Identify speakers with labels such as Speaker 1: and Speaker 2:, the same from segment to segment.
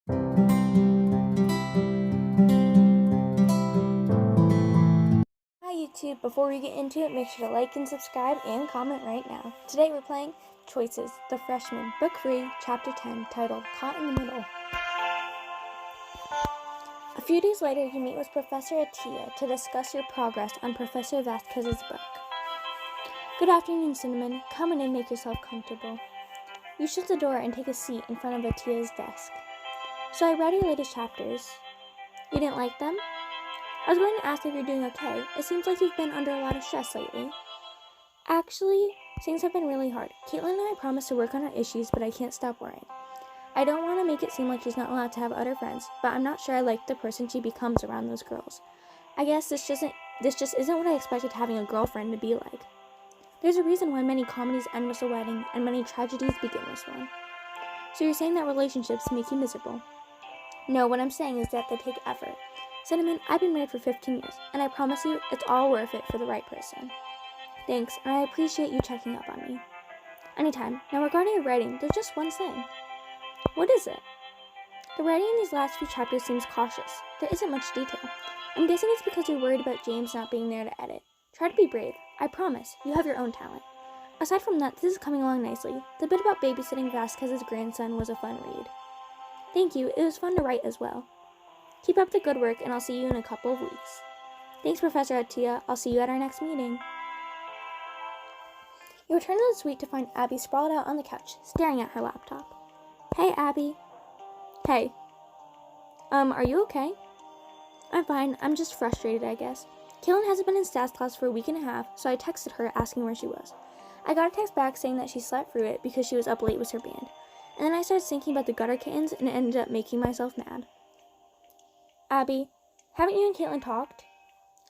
Speaker 1: Hi YouTube, before we get into it, make sure to like and subscribe and comment right now. Today we're playing Choices, The Freshman, Book 3, Chapter 10, titled Caught in the Middle. A few days later, you meet with Professor Atiyah to discuss your progress on Professor Vasquez's book. Good afternoon, Cinnamon. Come in and make yourself comfortable. You shut the door and take a seat in front of Atiyah's desk. So I read your latest chapters. You didn't like them? I was going to ask if you're doing okay. It seems like you've been under a lot of stress lately. Actually, things have been really hard. Caitlin and I promised to work on our issues, but I can't stop worrying. I don't want to make it seem like she's not allowed to have other friends, but I'm not sure I like the person she becomes around those girls. I guess this just isn't what I expected having a girlfriend to be like. There's a reason why many comedies end with a wedding and many tragedies begin with one. So you're saying that relationships make you miserable? No, what I'm saying is that they take effort. Cinnamon, I've been married for 15 years, and I promise you it's all worth it for the right person. Thanks, and I appreciate you checking up on me. Anytime. Now regarding your writing, there's just one thing. What is it? The writing in these last few chapters seems cautious. There isn't much detail. I'm guessing it's because you're worried about James not being there to edit. Try to be brave. I promise, you have your own talent. Aside from that, this is coming along nicely. The bit about babysitting Vasquez's grandson was a fun read. Thank you, it was fun to write as well. Keep up the good work, and I'll see you in a couple of weeks. Thanks, Professor Atiyah. I'll see you at our next meeting. You return to the suite to find Abby sprawled out on the couch, staring at her laptop. Hey, Abby. Hey. Are you okay? I'm fine. I'm just frustrated, I guess. Caitlin hasn't been in stats class for a week and a half, so I texted her asking where she was. I got a text back saying that she slept through it because she was up late with her band. And then I started thinking about the gutter kittens, and it ended up making myself mad. Abby, haven't you and Caitlin talked?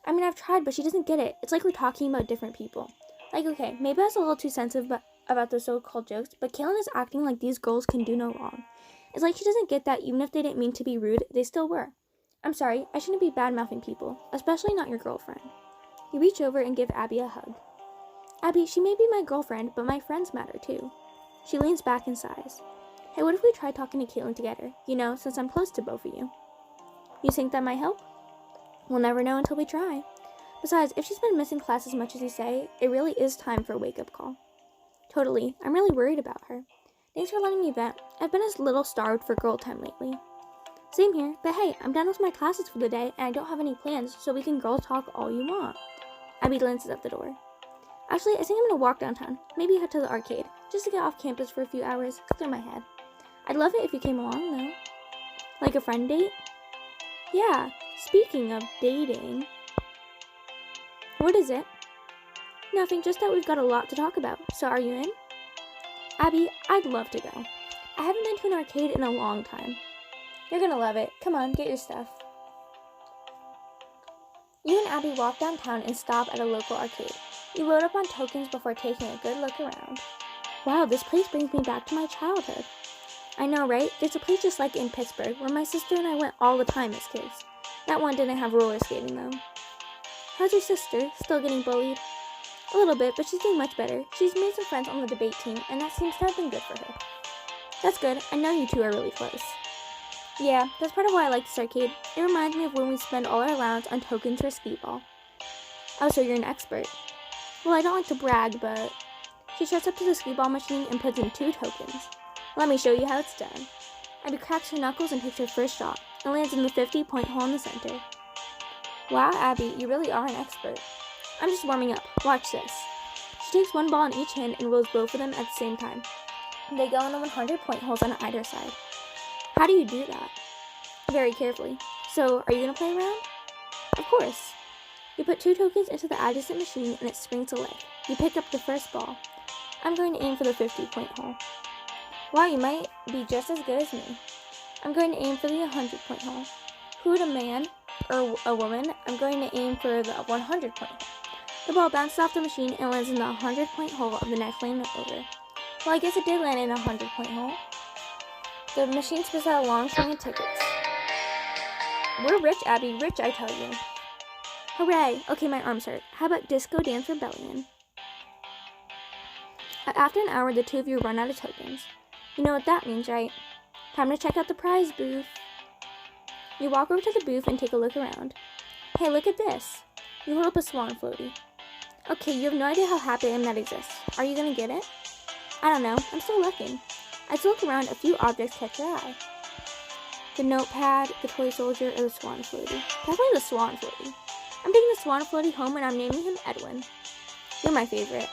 Speaker 1: I mean, I've tried, but she doesn't get it. It's like we're talking about different people. Like, okay, maybe I was a little too sensitive about those so-called jokes, but Caitlin is acting like these girls can do no wrong. It's like she doesn't get that even if they didn't mean to be rude, they still were. I'm sorry, I shouldn't be bad-mouthing people, especially not your girlfriend. You reach over and give Abby a hug. Abby, she may be my girlfriend, but my friends matter too. She leans back and sighs. Hey, what if we try talking to Caitlin together? You know, since I'm close to both of you. You think that might help? We'll never know until we try. Besides, if she's been missing class as much as you say, it really is time for a wake-up call. Totally. I'm really worried about her. Thanks for letting me vent. I've been a little starved for girl time lately. Same here, but hey, I'm done with my classes for the day and I don't have any plans, so we can girl talk all you want. Abby glances at the door. Actually, I think I'm gonna walk downtown. Maybe head to the arcade, just to get off campus for a few hours, clear my head. I'd love it if you came along, though. Like a friend date? Yeah, speaking of dating. What is it? Nothing, just that we've got a lot to talk about. So are you in? Abby, I'd love to go. I haven't been to an arcade in a long time. You're gonna love it. Come on, get your stuff. You and Abby walk downtown and stop at a local arcade. You load up on tokens before taking a good look around. Wow, this place brings me back to my childhood. I know, right? There's a place just like it in Pittsburgh where my sister and I went all the time as kids. That one didn't have roller skating though. How's your sister? Still getting bullied? A little bit, but she's doing much better. She's made some friends on the debate team, and that seems to have been good for her. That's good. I know you two are really close. Yeah, that's part of why I like this arcade. It reminds me of when we spend all our allowance on tokens for speedball. Oh, so you're an expert. Well, I don't like to brag, but... She shuts up to the speedball machine and puts in 2 tokens. Let me show you how it's done. Abby cracks her knuckles and takes her first shot, and lands in the 50-point hole in the center. Wow, Abby, you really are an expert. I'm just warming up. Watch this. She takes one ball in each hand and rolls both of them at the same time. They go in the 100-point holes on either side. How do you do that? Very carefully. So, are you going to play around? Of course. You put 2 tokens into the adjacent machine and it springs to life. You pick up the first ball. I'm going to aim for the 50-point hole. Wow, you might be just as good as me. I'm going to aim for the 100-point hole. Who, a man or a woman? I'm going to aim for the 100-point hole. The ball bounces off the machine and lands in the 100-point hole of the next lane over. Well, I guess it did land in a 100-point hole. The machine spits out a long string of tickets. We're rich, Abby. Rich, I tell you. Hooray! Okay, my arms hurt. How about Disco Dance Rebellion? After an hour, the two of you run out of tokens. You know what that means, right? Time to check out the prize booth. You walk over to the booth and take a look around. Hey, look at this. You hold up a swan floaty. Okay, you have no idea how happy I am that exists. Are you gonna get it? I don't know. I'm still looking. As you look around, a few objects catch your eye. The notepad, the toy soldier, or the swan floaty. Definitely the swan floaty. I'm taking the swan floaty home and I'm naming him Edwin. You're my favorite.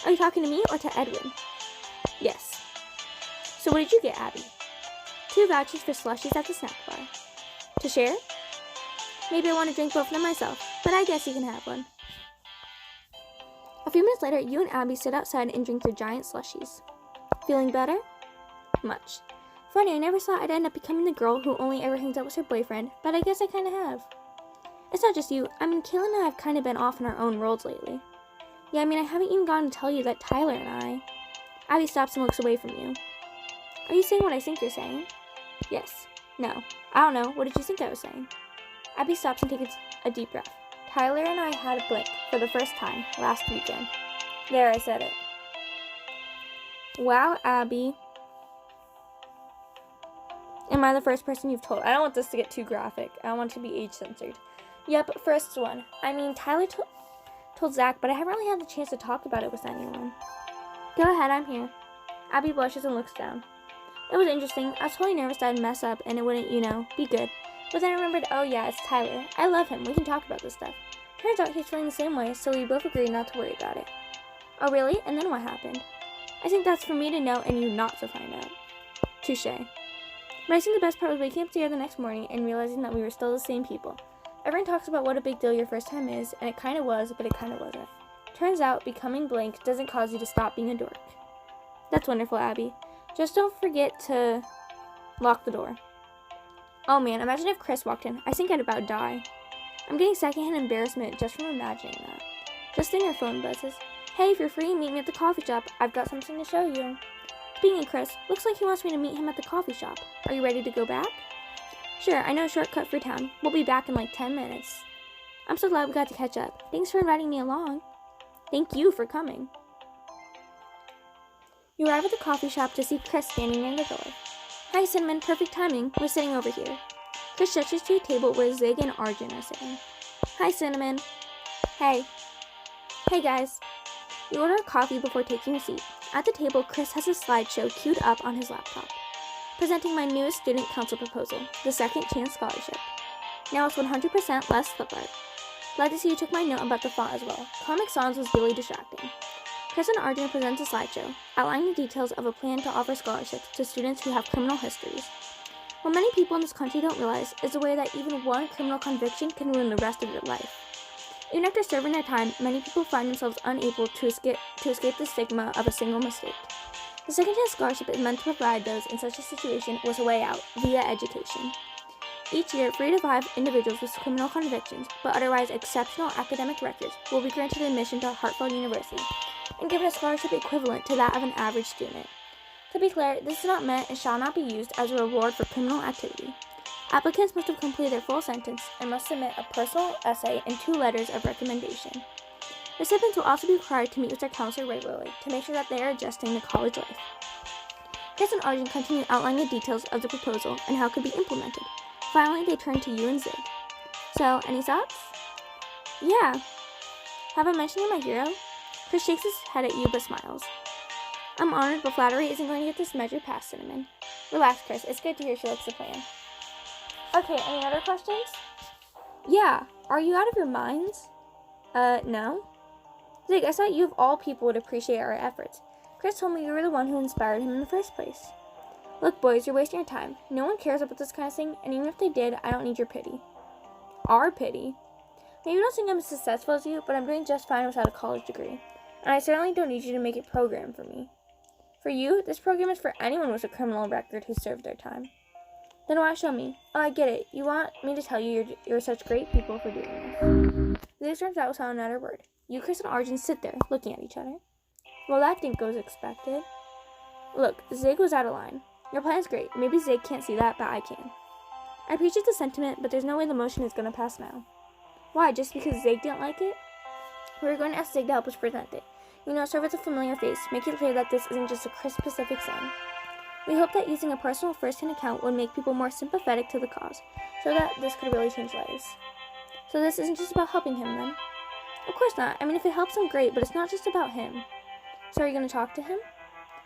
Speaker 1: Are you talking to me or to Edwin? Yes. So what did you get, Abby? 2 vouchers for slushies at the snack bar. To share? Maybe I want to drink both of them myself, but I guess you can have one. A few minutes later, you and Abby sit outside and drink your giant slushies. Feeling better? Much. Funny, I never thought I'd end up becoming the girl who only ever hangs out with her boyfriend, but I guess I kinda have. It's not just you. I mean, Kayla and I have kinda been off in our own worlds lately. Yeah, I mean, I haven't even gotten to tell you that Tyler and I... Abby stops and looks away from you. Are you saying what I think you're saying? Yes. No. I don't know. What did you think I was saying? Abby stops and takes a deep breath. Tyler and I had a blink for the first time last weekend. There, I said it. Wow, Abby. Am I the first person you've told? I don't want this to get too graphic. I don't want it to be age censored. Yep, first one. I mean, Tyler told Zach, but I haven't really had the chance to talk about it with anyone. Go ahead, I'm here. Abby blushes and looks down. It was interesting. I was totally nervous that I'd mess up and it wouldn't, be good. But then I remembered, oh yeah, it's Tyler. I love him. We can talk about this stuff. Turns out he's feeling the same way, so we both agreed not to worry about it. Oh really? And then what happened? I think that's for me to know and you not to find out. Touché. But I think the best part was waking up together the next morning and realizing that we were still the same people. Everyone talks about what a big deal your first time is, and it kinda was, but it kinda wasn't. Turns out, becoming blank doesn't cause you to stop being a dork. That's wonderful, Abby. Just don't forget to lock the door. Oh man, imagine if Chris walked in. I think I'd about die. I'm getting secondhand embarrassment just from imagining that. Just then your phone buzzes. Hey, if you're free, meet me at the coffee shop. I've got something to show you. Speaking of Chris, looks like he wants me to meet him at the coffee shop. Are you ready to go back? Sure, I know a shortcut for town. We'll be back in like 10 minutes. I'm so glad we got to catch up. Thanks for inviting me along. Thank you for coming. You arrive at the coffee shop to see Chris standing near the door. Hi, Cinnamon. Perfect timing. We're sitting over here. Chris gestures to a table where Zig and Arjun are sitting. Hi, Cinnamon. Hey. Hey, guys. You order a coffee before taking a seat. At the table, Chris has a slideshow queued up on his laptop, presenting my newest student council proposal, the Second Chance Scholarship. Now it's 100% less flip art. Glad to see you took my note about the font as well. Comic Sans was really distracting. Chris and Arjun present a slideshow, outlining the details of a plan to offer scholarships to students who have criminal histories. What many people in this country don't realize is the way that even one criminal conviction can ruin the rest of your life. Even after serving their time, many people find themselves unable to escape the stigma of a single mistake. The Second Chance Scholarship is meant to provide those in such a situation with a way out via education. Each year, 3 to 5 individuals with criminal convictions, but otherwise exceptional academic records, will be granted admission to Hartford University and given a scholarship equivalent to that of an average student. To be clear, this is not meant and shall not be used as a reward for criminal activity. Applicants must have completed their full sentence and must submit a personal essay and 2 letters of recommendation. Recipients will also be required to meet with their counselor regularly to make sure that they are adjusting to college life. Chris and Arjun continue outlining the details of the proposal and how it could be implemented. Finally, they turn to you and Zig. So, any thoughts? Yeah. Have I mentioned you're my hero? Chris shakes his head at you but smiles. I'm honored, but flattery isn't going to get this measure past Cinnamon. Relax, Chris. It's good to hear she likes the plan. Okay, any other questions? Yeah. Are you out of your minds? No. Zig, I thought you of all people would appreciate our efforts. Chris told me you were the one who inspired him in the first place. Look, boys, you're wasting your time. No one cares about this kind of thing, and even if they did, I don't need your pity. Our pity? Maybe you don't think I'm as successful as you, but I'm doing just fine without a college degree. And I certainly don't need you to make a program for me. For you, this program is for anyone with a criminal record who served their time. Then why show me? Oh, I get it. You want me to tell you you're such great people for doing this. Zig storms out without another word. You, Chris, and Arjun sit there, looking at each other. Well, that didn't go as expected. Look, Zig was out of line. Your plan's great. Maybe Zig can't see that, but I can. I appreciate the sentiment, but there's no way the motion is going to pass now. Why, just because Zig didn't like it? We're going to ask Zig to help us present it. Serve as a familiar face. Make it clear that this isn't just a Chris-specific thing. We hope that using a personal first-hand account would make people more sympathetic to the cause, so that this could really change lives. So this isn't just about helping him, then? Of course not. I mean, if it helps him, great, but it's not just about him. So are you going to talk to him?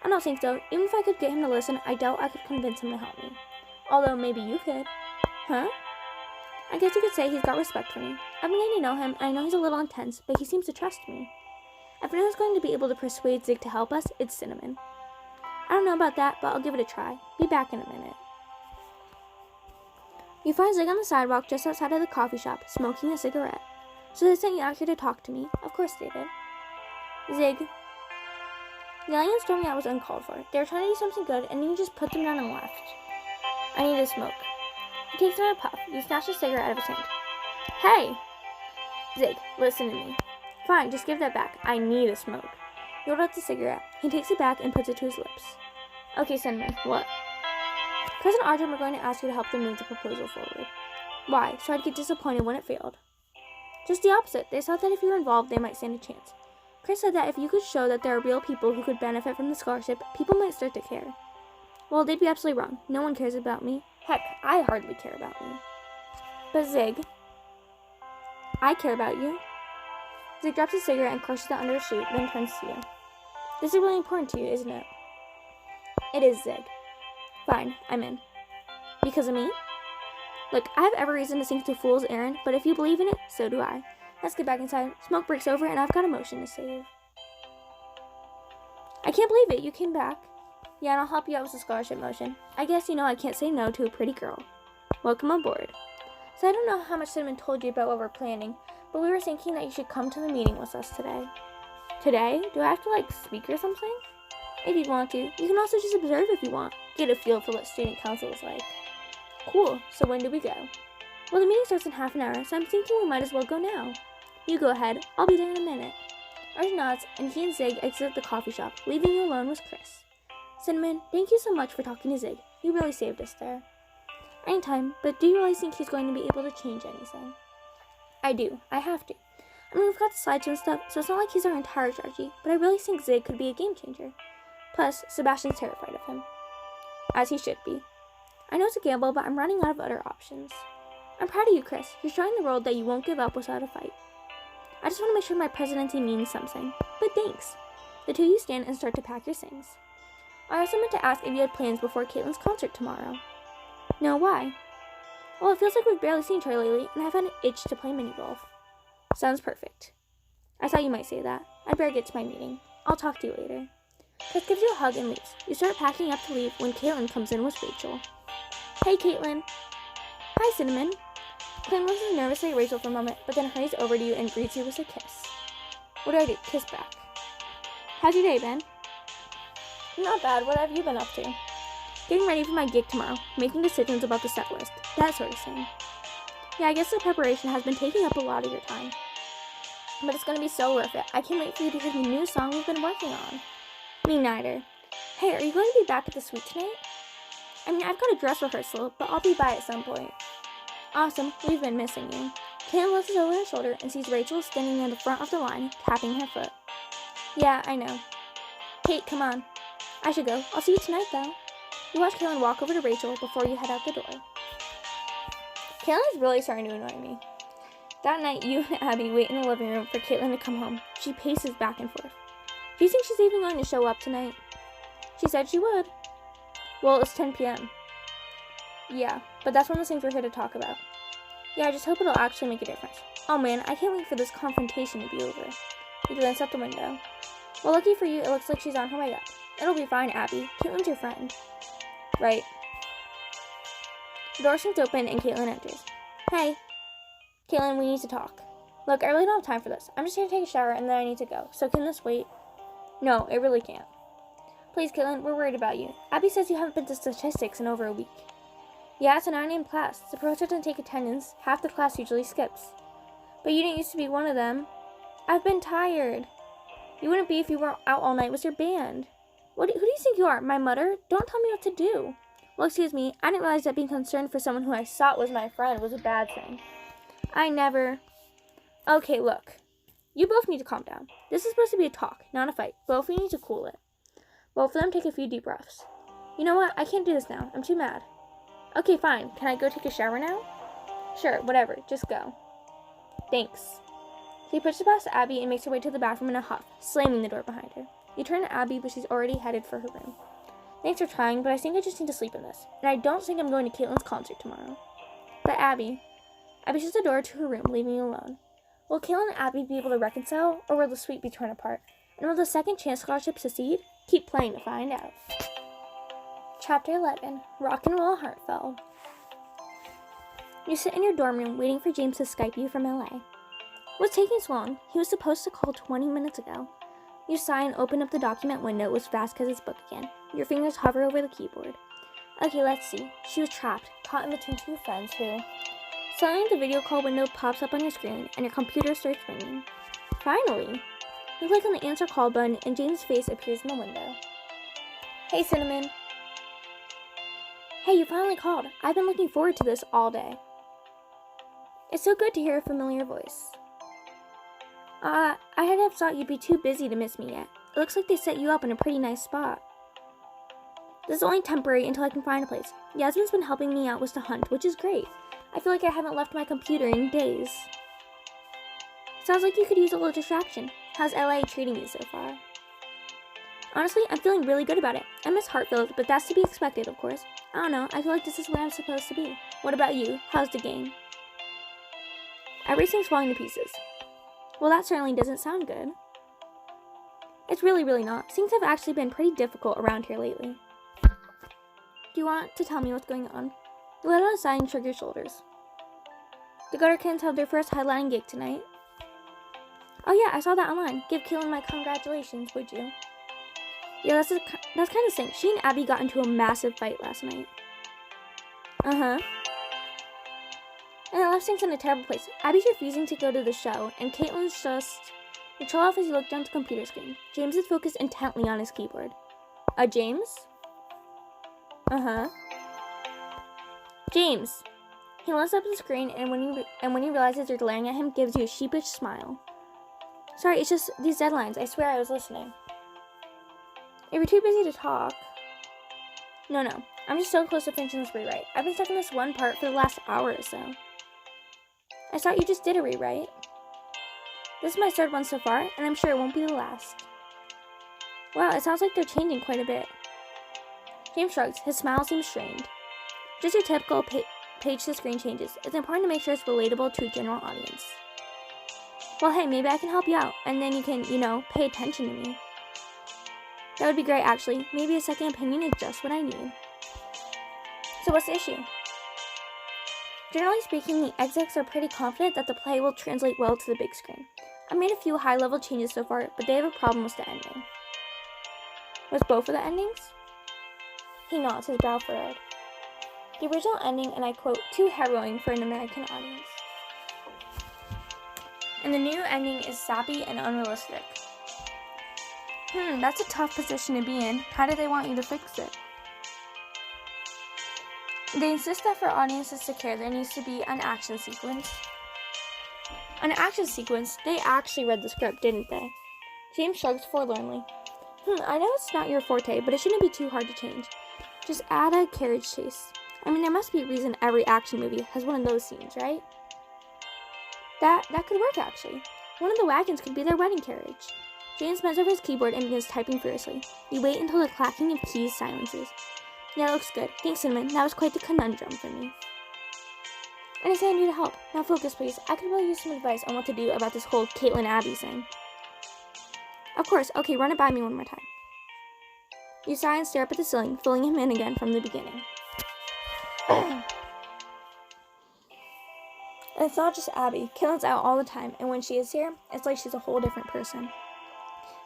Speaker 1: I don't think so. Even if I could get him to listen, I doubt I could convince him to help me. Although, maybe you could. Huh? I guess you could say he's got respect for me. I've been getting to know him, and I know he's a little intense, but he seems to trust me. If anyone's going to be able to persuade Zig to help us, it's Cinnamon. I don't know about that, but I'll give it a try. Be back in a minute. You find Zig on the sidewalk just outside of the coffee shop, smoking a cigarette. So they sent you out here to talk to me? Of course they did. Zig. Yelling and storming out was uncalled for. They were trying to do something good, and you just put them down and left. I need to smoke. He takes another puff. You snatch a cigarette out of his hand. Hey! Zig, listen to me. Fine, just give that back. I need a smoke. He holds out the cigarette. He takes it back and puts it to his lips. Okay, Cinnamon, what? Chris and Arjun were going to ask you to help them move the proposal forward. Why? So I'd get disappointed when it failed. Just the opposite. They thought that if you were involved, they might stand a chance. Chris said that if you could show that there are real people who could benefit from the scholarship, people might start to care. Well, they'd be absolutely wrong. No one cares about me. Heck, I hardly care about me. But Zig, I care about you. Zig drops his cigarette and crushes it under his shoe, then turns to you. This is really important to you, isn't it? It is, Zig. Fine, I'm in. Because of me? Look, I have every reason to think it's a fool's errand, but if you believe in it, so do I. Let's get back inside. Smoke breaks over, and I've got a motion to save. I can't believe it. You came back. Yeah, and I'll help you out with the scholarship motion. I guess you know I can't say no to a pretty girl. Welcome aboard. So I don't know how much Cinnamon told you about what we're planning, but we were thinking that you should come to the meeting with us today. Today? Do I have to, speak or something? If you want to. You can also just observe if you want. Get a feel for what student council is like. Cool. So when do we go? Well, the meeting starts in half an hour, so I'm thinking we might as well go now. You go ahead. I'll be there in a minute. Arjun nods, and he and Zig exit the coffee shop, leaving you alone with Chris. Cinnamon, thank you so much for talking to Zig. You really saved us there. Anytime, but do you really think he's going to be able to change anything? I do. I have to. I mean, we've got the slideshow and stuff, so it's not like he's our entire strategy, but I really think Zig could be a game changer. Plus, Sebastian's terrified of him. As he should be. I know it's a gamble, but I'm running out of other options. I'm proud of you, Chris. You're showing the world that you won't give up without a fight. I just want to make sure my presidency means something. But thanks. The two of you stand and start to pack your things. I also meant to ask if you had plans before Caitlin's concert tomorrow. No, why? Well, it feels like we've barely seen each other lately, and I've had an itch to play mini golf. Sounds perfect. I thought you might say that. I'd better get to my meeting. I'll talk to you later. Chris gives you a hug and leaves. You start packing up to leave when Caitlin comes in with Rachel. Hey, Caitlin. Hi, Cinnamon. Caitlin looks nervously at Rachel for a moment, but then hurries over to you and greets you with a kiss. What do I do? Kiss back. How's your day been? Not bad. What have you been up to? Getting ready for my gig tomorrow, making decisions about the set list, that sort of thing. Yeah, I guess the preparation has been taking up a lot of your time. But it's going to be so worth it. I can't wait for you to hear the new song we've been working on. Me neither. Hey, are you going to be back at the suite tonight? I mean, I've got a dress rehearsal, but I'll be by at some point. Awesome, we've been missing you. Caitlin looks over her shoulder and sees Rachel standing near the front of the line, tapping her foot. Yeah, I know. Kate, come on. I should go. I'll see you tonight, though. You watch Caitlin walk over to Rachel before you head out the door. Caitlin is really starting to annoy me. That night, you and Abby wait in the living room for Caitlin to come home. She paces back and forth. Do you think she's even going to show up tonight? She said she would. Well, it's 10 p.m. Yeah, but that's one of the things we're here to talk about. Yeah, I just hope it'll actually make a difference. Oh man, I can't wait for this confrontation to be over. He glanced out the window. Well, lucky for you, it looks like she's on her way up. It'll be fine, Abby. Caitlin's your friend. Right. The door swings open and Caitlin enters. Hey. Caitlin, we need to talk. Look, I really don't have time for this. I'm just here to take a shower and then I need to go. So can this wait? No, it really can't. Please, Caitlin, we're worried about you. Abby says you haven't been to statistics in over a week. Yeah, it's a 9 a.m. class. The professor doesn't take attendance. Half the class usually skips. But you didn't used to be one of them. I've been tired. You wouldn't be if you weren't out all night with your band. Who do you think you are, my mother? Don't tell me what to do. Well, excuse me, I didn't realize that being concerned for someone who I thought was my friend was a bad thing. I never... Okay, look. You both need to calm down. This is supposed to be a talk, not a fight. Both of you need to cool it. Both of them take a few deep breaths. You know what? I can't do this now. I'm too mad. Okay, fine. Can I go take a shower now? Sure, whatever. Just go. Thanks. She pushes past Abby and makes her way to the bathroom in a huff, slamming the door behind her. You turn to Abby, but she's already headed for her room. Thanks for trying, but I think I just need to sleep in this. And I don't think I'm going to Caitlin's concert tomorrow. But Abby shuts the door to her room, leaving you alone. Will Caitlin and Abby be able to reconcile, or will the suite be torn apart? And will the second chance scholarship succeed? Keep playing to find out. Chapter 11, Rock and Roll Heartfelt. You sit in your dorm room waiting for James to Skype you from LA. What's taking so long? He was supposed to call 20 minutes ago. You sigh and open up the document window with Vasquez's book again. Your fingers hover over the keyboard. Okay, let's see. She was trapped, caught in between two friends who... Suddenly the video call window pops up on your screen and your computer starts ringing. Finally! You click on the answer call button and James' face appears in the window. Hey, Cinnamon. Hey, you finally called. I've been looking forward to this all day. It's so good to hear a familiar voice. I had have thought you'd be too busy to miss me yet. It looks like they set you up in a pretty nice spot. This is only temporary until I can find a place. Yasmin's been helping me out with the hunt, which is great. I feel like I haven't left my computer in days. Sounds like you could use a little distraction. How's LA treating you so far? Honestly, I'm feeling really good about it. I miss Hartfield, but that's to be expected, of course. I don't know, I feel like this is where I'm supposed to be. What about you? How's the game? Everything's falling to pieces. Well, that certainly doesn't sound good. It's really not. Things have actually been pretty difficult around here lately. Do you want to tell me what's going on? You let out a sigh and shrug your shoulders. The Gutterkins have their first headlining gig tonight. Oh yeah, I saw that online. Give Caitlin my congratulations, would you? Yeah, that's kind of sick. She and Abby got into a massive fight last night. Uh-huh. And it left things in a terrible place. Abby's refusing to go to the show, and Caitlin's just... You chill off as you look down at the computer screen. James is focused intently on his keyboard. James? Uh-huh. James! He looks up at the screen, and when he realizes you're glaring at him, gives you a sheepish smile. Sorry, it's just these deadlines. I swear I was listening. If you're too busy to talk... No. I'm just so close to finishing this rewrite. I've been stuck in this one part for the last hour or so. I thought you just did a rewrite. This is my third one so far, and I'm sure it won't be the last. Wow, it sounds like they're changing quite a bit. James shrugs. His smile seems strained. Just your typical page-to-screen changes. It's important to make sure it's relatable to a general audience. Well, hey, maybe I can help you out, and then you can, pay attention to me. That would be great, actually. Maybe a second opinion is just what I need. So what's the issue? Generally speaking, the execs are pretty confident that the play will translate well to the big screen. I've made a few high-level changes so far, but they have a problem with the ending. With both of the endings? He nods, his brow furrowed. The original ending, and I quote, too harrowing for an American audience. And the new ending is sappy and unrealistic. That's a tough position to be in. How do they want you to fix it? They insist that for audiences to care, there needs to be an action sequence. An action sequence? They actually read the script, didn't they? James shrugs forlornly. I know it's not your forte, but it shouldn't be too hard to change. Just add a carriage chase. I mean, there must be a reason every action movie has one of those scenes, right? That could work, actually. One of the wagons could be their wedding carriage. James bends over his keyboard and begins typing furiously. You wait until the clacking of keys silences. Yeah, that looks good. Thanks, Cinnamon. That was quite the conundrum for me. Anything I need to help. Now focus, please. I could really use some advice on what to do about this whole Caitlin Abby thing. Of course. Okay, run it by me one more time. You sigh and stare up at the ceiling, filling him in again from the beginning. It's not just Abby. Caitlin's out all the time, and when she is here, it's like she's a whole different person.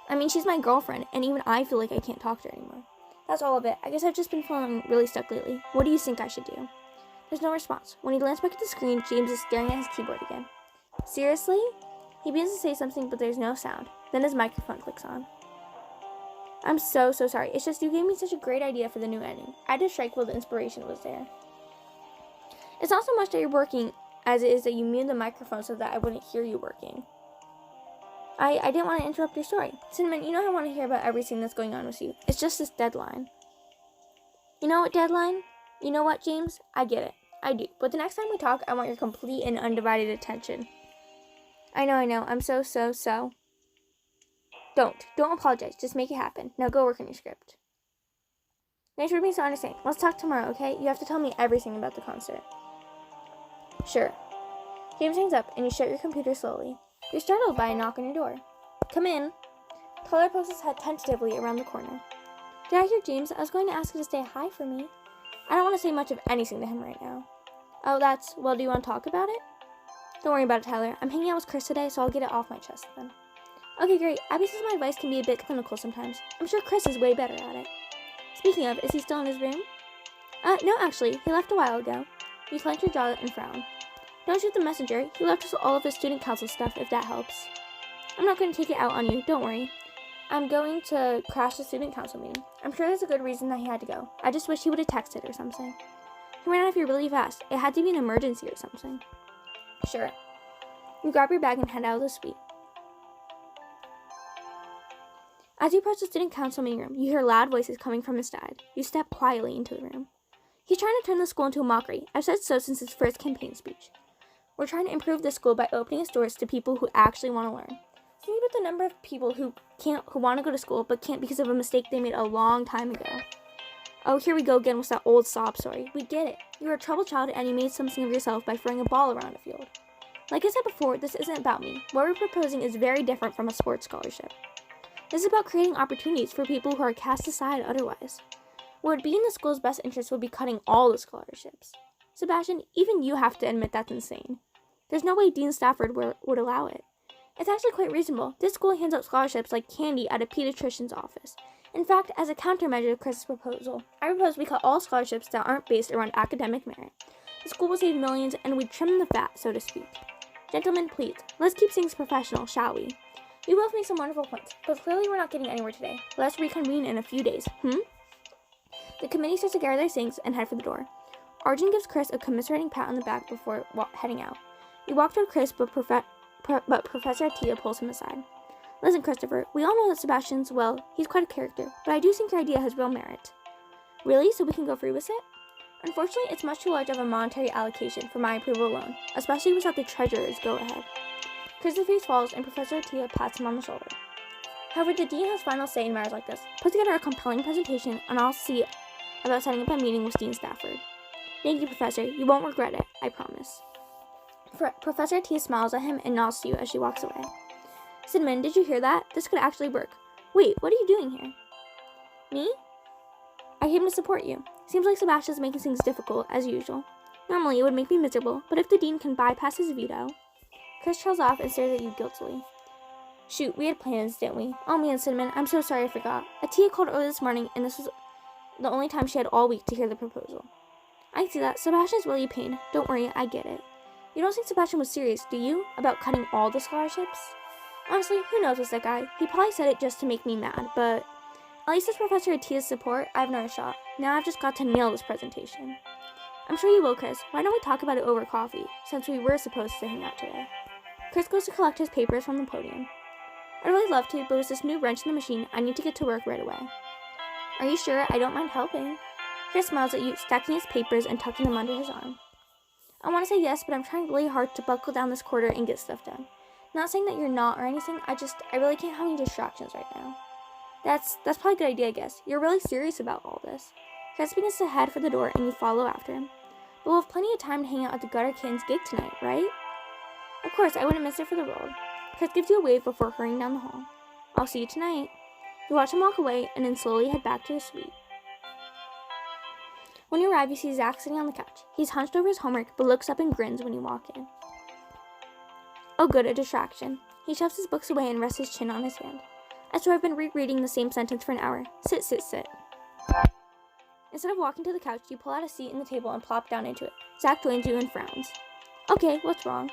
Speaker 1: I mean, she's my girlfriend, and even I feel like I can't talk to her anymore. That's all of it. I guess I've just been feeling really stuck lately. What do you think I should do? There's no response. When he glanced back at the screen, James is staring at his keyboard again. Seriously? He begins to say something, but there's no sound. Then his microphone clicks on. I'm so sorry. It's just you gave me such a great idea for the new ending. I had to strike while the inspiration was there. It's not so much that you're working as it is that you muted the microphone so that I wouldn't hear you working. I didn't want to interrupt your story. Cinnamon, you know I want to hear about everything that's going on with you. It's just this deadline. You know what, Deadline? You know what, James? I get it. I do. But the next time we talk, I want your complete and undivided attention. I know. I'm so. Don't apologize. Just make it happen. Now go work on your script. Thanks for being so understanding. Let's talk tomorrow, okay? You have to tell me everything about the concert. Sure. James hangs up, and you shut your computer slowly. You're startled by a knock on your door. Come in. Tyler pokes his head tentatively around the corner. Did I hear James? I was going to ask you to say hi for me. I don't want to say much of anything to him right now. Oh, well, do you want to talk about it? Don't worry about it, Tyler. I'm hanging out with Chris today, so I'll get it off my chest then. Okay, great. Abby says my advice can be a bit clinical sometimes. I'm sure Chris is way better at it. Speaking of, is he still in his room? No, actually. He left a while ago. You clench your jaw and frown. Don't shoot the messenger. He left us all of his student council stuff, if that helps. I'm not going to take it out on you. Don't worry. I'm going to crash the student council meeting. I'm sure there's a good reason that he had to go. I just wish he would have texted or something. He ran out of here really fast. It had to be an emergency or something. Sure. You grab your bag and head out of the suite. As you approach the student council meeting room, you hear loud voices coming from his side. You step quietly into the room. He's trying to turn the school into a mockery. I've said so since his first campaign speech. We're trying to improve the school by opening its doors to people who actually want to learn. Think about the number of people who want to go to school but can't because of a mistake they made a long time ago. Oh, here we go again with that old sob story. We get it. You're a troubled child and you made something of yourself by throwing a ball around a field. Like I said before, this isn't about me. What we're proposing is very different from a sports scholarship. This is about creating opportunities for people who are cast aside otherwise. What would be in the school's best interest would be cutting all the scholarships. Sebastian, even you have to admit that's insane. There's no way Dean Stafford would allow it. It's actually quite reasonable. This school hands out scholarships like candy at a pediatrician's office. In fact, as a countermeasure to Chris's proposal, I propose we cut all scholarships that aren't based around academic merit. The school will save millions and we trim the fat, so to speak. Gentlemen, please, let's keep things professional, shall we? We both make some wonderful points, but clearly we're not getting anywhere today. Let's reconvene in a few days, The committee starts to gather their things and head for the door. Arjun gives Chris a commiserating pat on the back before heading out. We walk toward Chris, but Professor Atia pulls him aside. Listen, Christopher, we all know that Sebastian's, well, he's quite a character, but I do think your idea has real merit. Really? So we can go through with it? Unfortunately, it's much too large of a monetary allocation for my approval alone, especially without the treasurer's go-ahead. Chris's face falls and Professor Atia pats him on the shoulder. However, the dean has final say in matters like this. Put together a compelling presentation, and I'll see about setting up a meeting with Dean Stafford. Thank you, Professor. You won't regret it, I promise. Professor T smiles at him and nods to you as she walks away. Cinnamon, did you hear that? This could actually work. Wait, what are you doing here? Me? I came to support you. Seems like Sebastian's making things difficult, as usual. Normally, it would make me miserable, but if the dean can bypass his veto... Chris trails off and stares at you guiltily. Shoot, we had plans, didn't we? Oh man, Cinnamon, I'm so sorry I forgot. Atia called early this morning, and this was the only time she had all week to hear the proposal. I see that. Sebastian's really a pain. Don't worry, I get it. You don't think Sebastian was serious, do you? About cutting all the scholarships? Honestly, who knows with that guy? He probably said it just to make me mad, but... At least with Professor Atia's support, I have another shot. Now I've just got to nail this presentation. I'm sure you will, Chris. Why don't we talk about it over coffee, since we were supposed to hang out today? Chris goes to collect his papers from the podium. I'd really love to, but with this new wrench in the machine, I need to get to work right away. Are you sure? I don't mind helping. Chris smiles at you, stacking his papers and tucking them under his arm. I want to say yes, but I'm trying really hard to buckle down this quarter and get stuff done. Not saying that you're not or anything, I really can't have any distractions right now. That's probably a good idea, I guess. You're really serious about all this. Chris begins to head for the door and you follow after him. But we'll have plenty of time to hang out at the Gutter Kids gig tonight, right? Of course, I wouldn't miss it for the world. Chris gives you a wave before hurrying down the hall. I'll see you tonight. You watch him walk away and then slowly head back to his suite. When you arrive, you see Zach sitting on the couch. He's hunched over his homework, but looks up and grins when you walk in. Oh good, a distraction. He shoves his books away and rests his chin on his hand. I swear I've been rereading the same sentence for an hour. Sit, sit, sit. Instead of walking to the couch, you pull out a seat in the table and plop down into it. Zach joins you and frowns. Okay, what's wrong?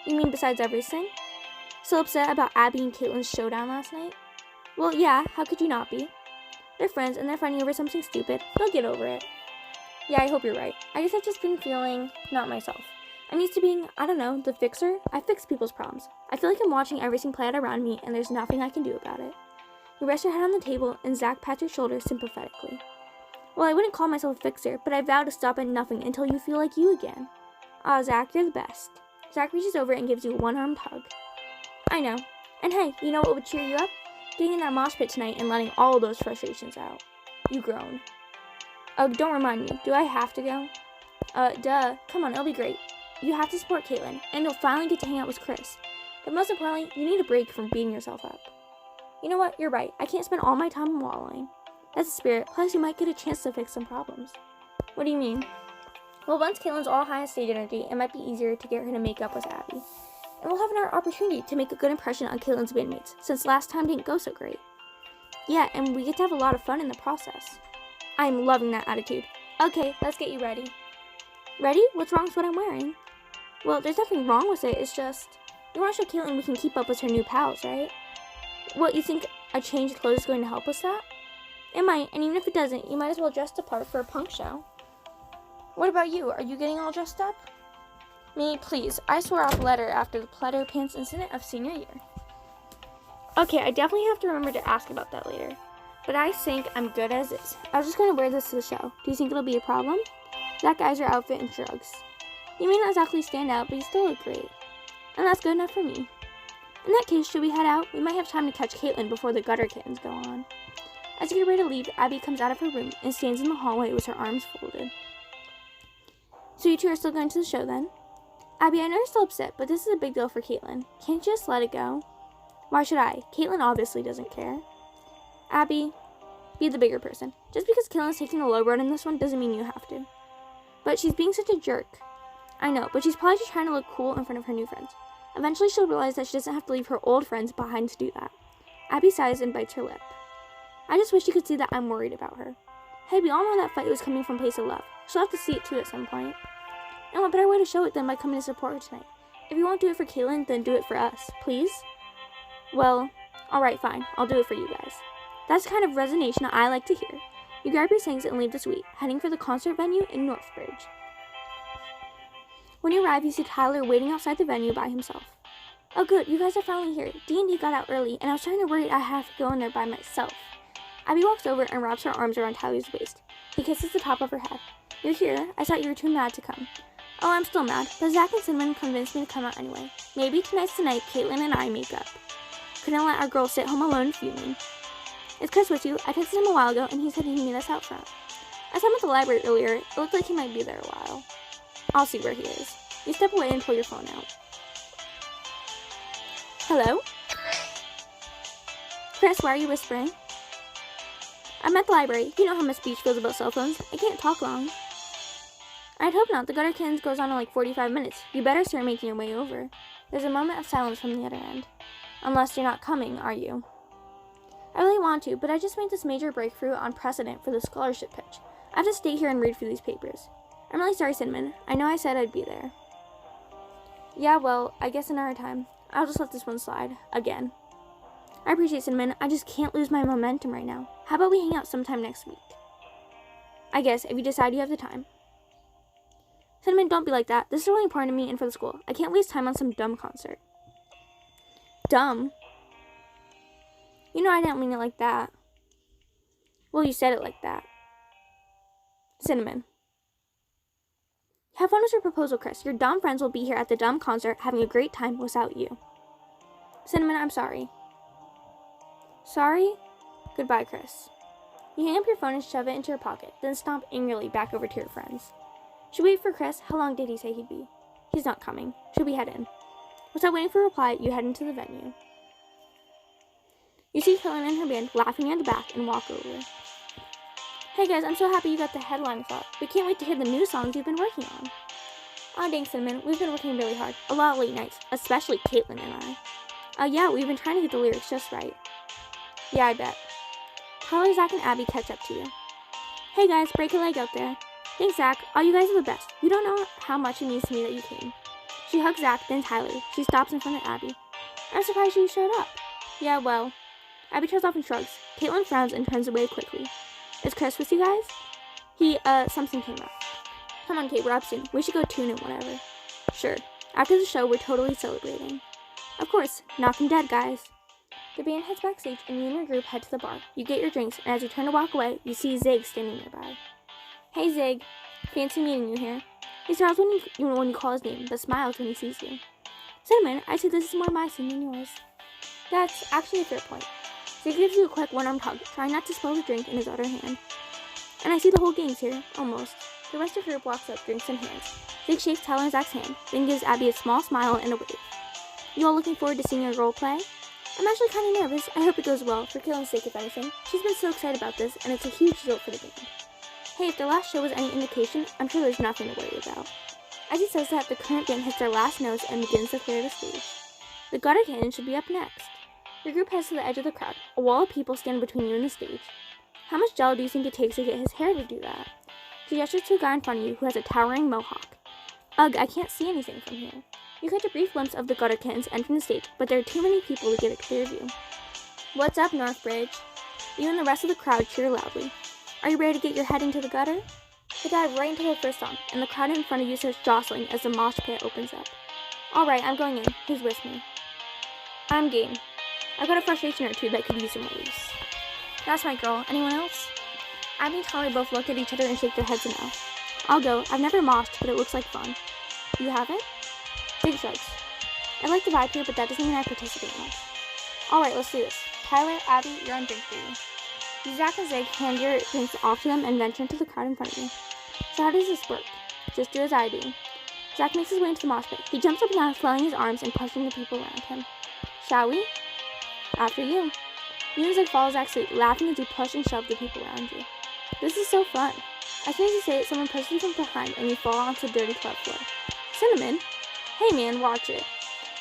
Speaker 1: You mean besides everything? Still upset about Abby and Caitlin's showdown last night? Well, yeah, how could you not be? They're friends and they're fighting over something stupid. They'll get over it. Yeah, I hope you're right. I guess I've just been feeling not myself. I'm used to being, I don't know, the fixer. I fix people's problems. I feel like I'm watching everything play out around me and there's nothing I can do about it. You rest your head on the table and Zach pats your shoulder sympathetically. Well, I wouldn't call myself a fixer, but I vow to stop at nothing until you feel like you again. Aw, Zach, you're the best. Zach reaches over and gives you a one-armed hug. I know. And hey, you know what would cheer you up? Getting in that mosh pit tonight and letting all of those frustrations out. You groan. Oh, don't remind me. Do I have to go? Duh. Come on, it'll be great. You have to support Caitlin, and you'll finally get to hang out with Chris. But most importantly, you need a break from beating yourself up. You know what? You're right. I can't spend all my time wallowing. That's the spirit. Plus, you might get a chance to fix some problems. What do you mean? Well, once Caitlin's all high on stage energy, it might be easier to get her to make up with Abby. And we'll have another opportunity to make a good impression on Caitlin's bandmates, since last time didn't go so great. Yeah, and we get to have a lot of fun in the process. I'm loving that attitude. Okay, let's get you ready. Ready? What's wrong with what I'm wearing? Well, there's nothing wrong with it, it's just... You want to show Caitlin we can keep up with her new pals, right? Well, you think a change of clothes is going to help us that? It might, and even if it doesn't, you might as well dress the part for a punk show. What about you? Are you getting all dressed up? Me, please. I swore off letter after the pleather pants incident of senior year. Okay, I definitely have to remember to ask about that later. But I think I'm good as is. I was just going to wear this to the show. Do you think it'll be a problem? Zach eyes your outfit and shrugs. You may not exactly stand out, but you still look great. And that's good enough for me. In that case, should we head out? We might have time to catch Caitlin before the gutter kittens go on. As you get ready to leave, Abby comes out of her room and stands in the hallway with her arms folded. So you two are still going to the show then? Abby, I know you're still upset, but this is a big deal for Caitlin. Can't you just let it go? Why should I? Caitlin obviously doesn't care. Abby, be the bigger person. Just because Caitlin's taking the low road in this one doesn't mean you have to. But she's being such a jerk. I know, but she's probably just trying to look cool in front of her new friends. Eventually she'll realize that she doesn't have to leave her old friends behind to do that. Abby sighs and bites her lip. I just wish you could see that I'm worried about her. Hey, we all know that fight was coming from a place of love. She'll have to see it too at some point. And what better way to show it than by coming to support her tonight? If you won't do it for Caitlin, then do it for us, please? Well, alright, fine. I'll do it for you guys. That's the kind of resignation I like to hear. You grab your things and leave the suite, heading for the concert venue in Northbridge. When you arrive, you see Tyler waiting outside the venue by himself. Oh good, you guys are finally here. D&D got out early, and I was trying to worry I have to go in there by myself. Abby walks over and wraps her arms around Tyler's waist. He kisses the top of her head. You're here. I thought you were too mad to come. Oh, I'm still mad, but Zach and Cinnamon convinced me to come out anyway. Maybe tonight's the night Caitlin and I make up. Couldn't let our girl sit home alone fuming. Is Chris with you? I texted him a while ago, and he said he'd meet us out front. I saw him at the library earlier. It looked like he might be there a while. I'll see where he is. You step away and pull your phone out. Hello? Chris, why are you whispering? I'm at the library. You know how Miss Beach feels about cell phones. I can't talk long. I'd hope not. The gutter kittens goes on in like 45 minutes. You better start making your way over. There's a moment of silence from the other end. Unless you're not coming, are you? I really want to, but I just made this major breakthrough on precedent for the scholarship pitch. I have to stay here and read through these papers. I'm really sorry, Cinnamon. I know I said I'd be there. Yeah, well, I guess another time. I'll just let this one slide. Again. I appreciate it, Cinnamon. I just can't lose my momentum right now. How about we hang out sometime next week? I guess, if you decide you have the time. Cinnamon, don't be like that. This is really important to me and for the school. I can't waste time on some dumb concert. Dumb? You know I didn't mean it like that. Well, you said it like that. Cinnamon. Have fun with your proposal, Chris. Your dumb friends will be here at the dumb concert having a great time without you. Cinnamon, I'm sorry. Sorry? Goodbye, Chris. You hang up your phone and shove it into your pocket, then stomp angrily back over to your friends. Should we wait for Chris? How long did he say he'd be? He's not coming. Should we head in? Without waiting for a reply, you head into the venue. You see Caitlin and her band laughing at the back and walk over. Hey guys, I'm so happy you got the headline slot. We can't wait to hear the new songs you've been working on. Aw, dang, Cinnamon. We've been working really hard. A lot of late nights, especially Caitlin and I. Yeah, we've been trying to get the lyrics just right. Yeah, I bet. Tyler, Zach, and Abby catch up to you. Hey guys, break a leg out there. Thanks, Zach. All you guys are the best. You don't know how much it means to me that you came. She hugs Zach, then Tyler. She stops in front of Abby. I'm surprised you showed up. Yeah, well. Abby turns off and shrugs. Caitlin frowns and turns away quickly. Is Chris with you guys? Something came up. Come on, Kate, we're up soon. We should go tune and whatever. Sure. After the show, we're totally celebrating. Of course. Knock 'em dead, guys. The band heads backstage, and you and your group head to the bar. You get your drinks, and as you turn to walk away, you see Zig standing nearby. Hey Zig, fancy meeting you here. He smiles when you call his name, but smiles when he sees you. Cinnamon, I say this is more my scene than yours. That's actually a fair point. Zig gives you a quick one-armed hug, trying not to spill the drink in his other hand. And I see the whole gang's here, almost. The rest of the group walks up, drinks in hands. Zig shakes Tyler and Zach's hand, then gives Abby a small smile and a wave. You all looking forward to seeing your role play? I'm actually kind of nervous. I hope it goes well, for Kaylin's sake if anything. She's been so excited about this, and it's a huge deal for the band. Hey, if the last show was any indication, I'm sure there's nothing to worry about. As he says that, the current band hits their last notes and begins to clear the stage. The Gutter Cannon should be up next. Your group heads to the edge of the crowd. A wall of people stand between you and the stage. How much gel do you think it takes to get his hair to do that? He gestures to a guy in front of you who has a towering mohawk. Ugh, I can't see anything from here. You catch a brief glimpse of the Gutter Kittens entering the stage, but there are too many people to get a clear view. What's up, Northbridge? You and the rest of the crowd cheer loudly. Are you ready to get your head into the gutter? They dive right into their first song, and the crowd in front of you starts jostling as the mosh pit opens up. Alright, I'm going in. Who's with me? I'm game. I've got a frustration or two that could use some release. That's right, girl. Anyone else? Abby and Tyler both look at each other and shake their heads no. I'll go. I've never moshed, but it looks like fun. You haven't? Big shrugs. I like the vibe here, but that doesn't mean I participate much. Alright, let's do this. Tyler, Abby, you're on drink duty. Zach and Zig hand your drinks off to them and venture into the crowd in front of you. So how does this work? Just do as I do. Zach makes his way into the mosh pit. He jumps up and down, flailing his arms and pushing the people around him. Shall we? After you. You and Zig follow Zach's lead, laughing as you push and shove the people around you. This is so fun. As soon as you say it, someone pushes you from behind and you fall onto the dirty club floor. Cinnamon? Hey man, watch it.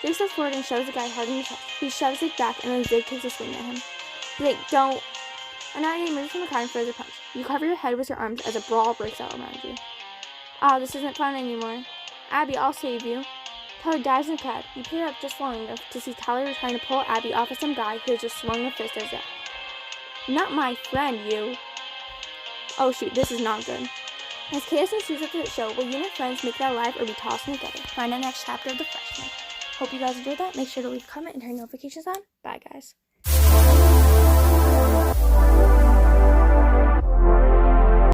Speaker 1: Zig steps forward and shoves the guy hard in the chest. He shoves Zig back and then Zig takes a swing at him. Zig, don't. And now you emerge from the crowd and throws a punch. You cover your head with your arms as a brawl breaks out around you. Ah, this isn't fun anymore. Abby, I'll save you. Tyler dives in the crowd. You peer up just long enough to see Tyler trying to pull Abby off of some guy who has just swung a fist at Zach. Not my friend, you. Oh shoot, this is not good. As chaos ensues after the show, will you and your friends make it out alive or be tossed in the gutter? Find the next chapter of The Freshman. Hope you guys enjoyed that. Make sure to leave a comment and turn notifications on. Bye, guys.